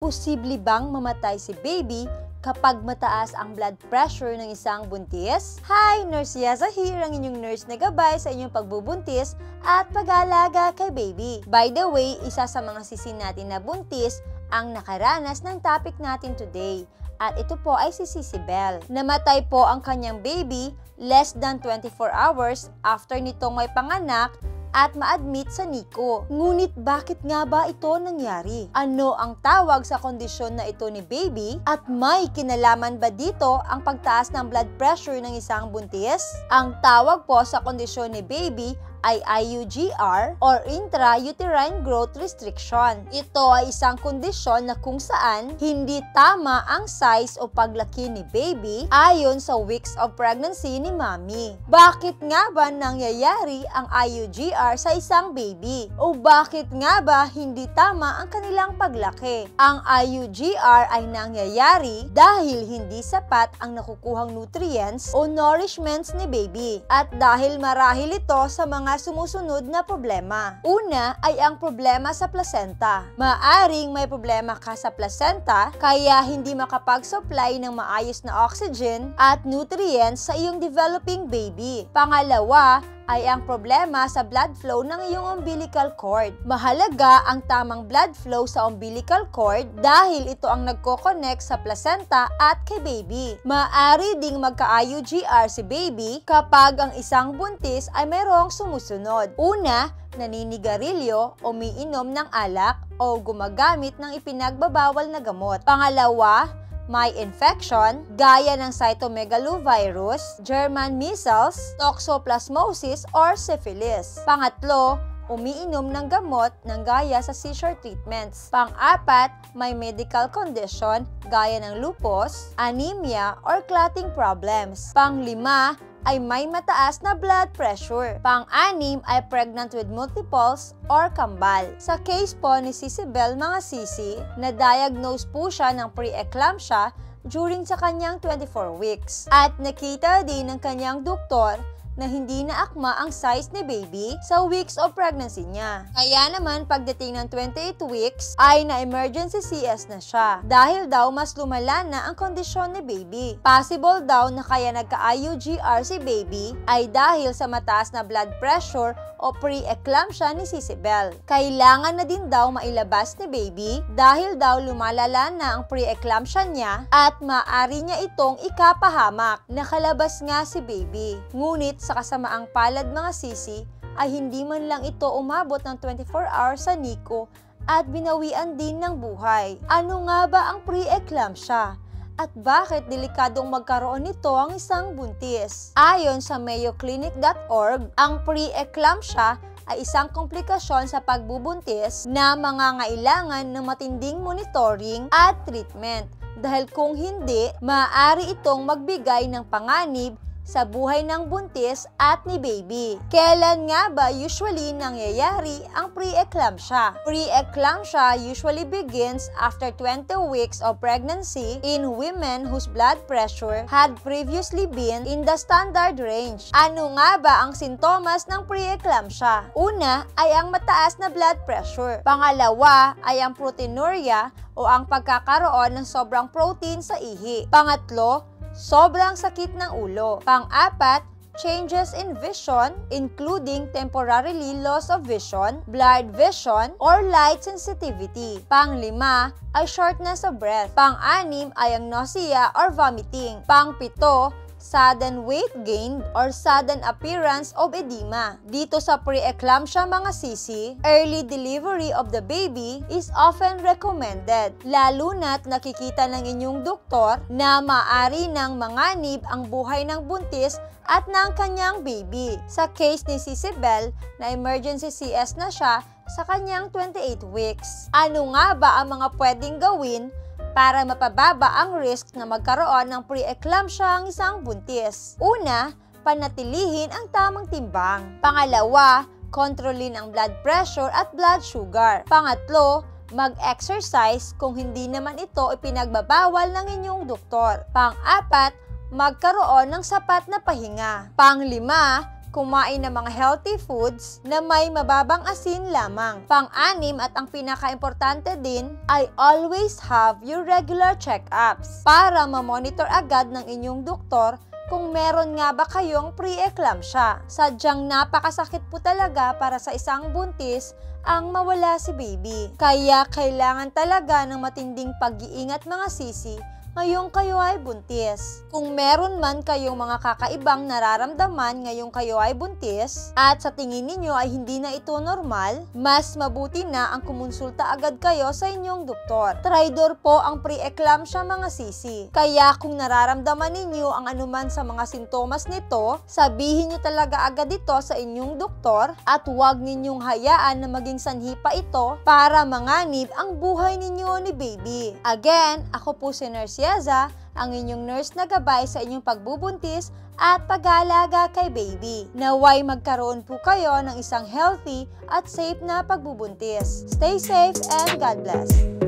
posible bang mamatay si baby kapag mataas ang blood pressure ng isang buntis? Hi! Nurse Yaza here, ang inyong nurse na gabay sa inyong pagbubuntis at pag-aalaga kay baby. By the way, isa sa mga sisi natin na buntis ang nakaranas ng topic natin today. At ito po ay si Sisibel. Namatay po ang kanyang baby less than 24 hours after nitong may panganak at ma-admit sa NICU. Ngunit bakit nga ba ito nangyari? Ano ang tawag sa kondisyon na ito ni baby? At may kinalaman ba dito ang pagtaas ng blood pressure ng isang buntis? Ang tawag po sa kondisyon ni baby ay IUGR or Intrauterine Growth Restriction. Ito ay isang kondisyon na kung saan hindi tama ang size o paglaki ni baby ayon sa weeks of pregnancy ni mommy. Bakit nga ba nangyayari ang IUGR sa isang baby? O bakit nga ba hindi tama ang kanilang paglaki? Ang IUGR ay nangyayari dahil hindi sapat ang nakukuhang nutrients o nourishments ni baby at dahil marahil ito sa mga sumusunod na problema. Una ay ang problema sa placenta. Maaring may problema ka sa placenta kaya hindi makapag-supply ng maayos na oxygen at nutrients sa iyong developing baby. Pangalawa ay ang problema sa blood flow ng iyong umbilical cord. Mahalaga ang tamang blood flow sa umbilical cord dahil ito ang nagko-connect sa placenta at kay baby. Maaari ding magka-IUGR si baby kapag ang isang buntis ay mayroong sumusunod. Una, naninigarilyo, umiinom ng alak o gumagamit ng ipinagbabawal na gamot. Pangalawa, may infection gaya ng cytomegalovirus, German measles, toxoplasmosis, or syphilis. Pangatlo, umiinom ng gamot ng gaya sa seizure treatments. Pang-apat, may medical condition gaya ng lupus, anemia, or clotting problems. Pang-lima, ay may mataas na blood pressure. Pang-anim ay pregnant with multiples or kambal. Sa case po ni Sisibel mga sisi, na-diagnose po siya ng pre-eclampsia during sa kanyang 24 weeks. At nakita din ng kanyang doktor na hindi na akma ang size ni baby sa weeks of pregnancy niya. Kaya naman pagdating ng 28 weeks ay na-emergency CS na siya dahil daw mas lumala na ang kondisyon ni baby. Possible daw na kaya nagka-IUGR si baby ay dahil sa mataas na blood pressure o pre-eclampsia ni Sisibel. Kailangan na din daw mailabas ni baby dahil daw lumalala na ang pre-eclampsia niya at maaari niya itong ikapahamak. Nakalabas nga si baby. Ngunit sa kasamaang palad mga sisi ay hindi man lang ito umabot ng 24 hours sa NICU at binawian din ng buhay. Ano nga ba ang pre-eclampsia? At bakit delikadong magkaroon nito ang isang buntis? Ayon sa mayoclinic.org, ang pre-eclampsia ay isang komplikasyon sa pagbubuntis na mangangailangan ng matinding monitoring at treatment. Dahil kung hindi, maaari itong magbigay ng panganib sa buhay ng buntis at ni baby. Kailan nga ba usually nangyayari ang pre-eclampsia? Pre-eclampsia usually begins after 20 weeks of pregnancy in women whose blood pressure had previously been in the standard range. Ano nga ba ang sintomas ng pre-eclampsia? Una ay ang mataas na blood pressure. Pangalawa ay ang proteinuria o ang pagkakaroon ng sobrang protein sa ihi. Pangatlo, sobrang sakit ng ulo. Pang-apat, changes in vision including temporarily loss of vision, blurred vision, or light sensitivity. Pang-lima ay shortness of breath. Pang-anim ay ang nausea or vomiting. Pang-pito, sudden weight gain or sudden appearance of edema. Dito sa pre-eclampsia mga sisi, early delivery of the baby is often recommended, lalo na't nakikita ng inyong doktor na maaari ng manganib ang buhay ng buntis at ng kanyang baby. Sa case ni Sisibel, na emergency CS na siya sa kanyang 28 weeks. Ano nga ba ang mga pwedeng gawin para mapababa ang risk na magkaroon ng pre-eclampsia ang isang buntis? Una, panatilihin ang tamang timbang. Pangalawa, kontrolin ang blood pressure at blood sugar. Pangatlo, mag-exercise kung hindi naman ito ipinagbabawal ng inyong doktor. Pang-apat, magkaroon ng sapat na pahinga. Pang-lima, kumain ng mga healthy foods na may mababang asin lamang. Pang-anim at ang pinaka-importante din ay always have your regular check-ups para ma-monitor agad ng inyong doktor kung meron nga ba kayong pre-eclampsia. Sadyang napakasakit po talaga para sa isang buntis ang mawala si baby. Kaya kailangan talaga ng matinding pag-iingat mga sisi ngayong kayo ay buntis. Kung meron man kayong mga kakaibang nararamdaman ngayong kayo ay buntis at sa tingin ninyo ay hindi na ito normal, mas mabuti na ang kumonsulta agad kayo sa inyong doktor. Traidor po ang pre-eclampsia mga sisi. Kaya kung nararamdaman ninyo ang anuman sa mga sintomas nito, sabihin nyo talaga agad ito sa inyong doktor at huwag ninyong hayaan na maging sanhi pa ito para manganib ang buhay ninyo ni baby. Again, ako po si Nurse Yaza, ang inyong nurse na gabay sa inyong pagbubuntis at pag-aalaga kay baby. Naway magkaroon po kayo ng isang healthy at safe na pagbubuntis. Stay safe and God bless!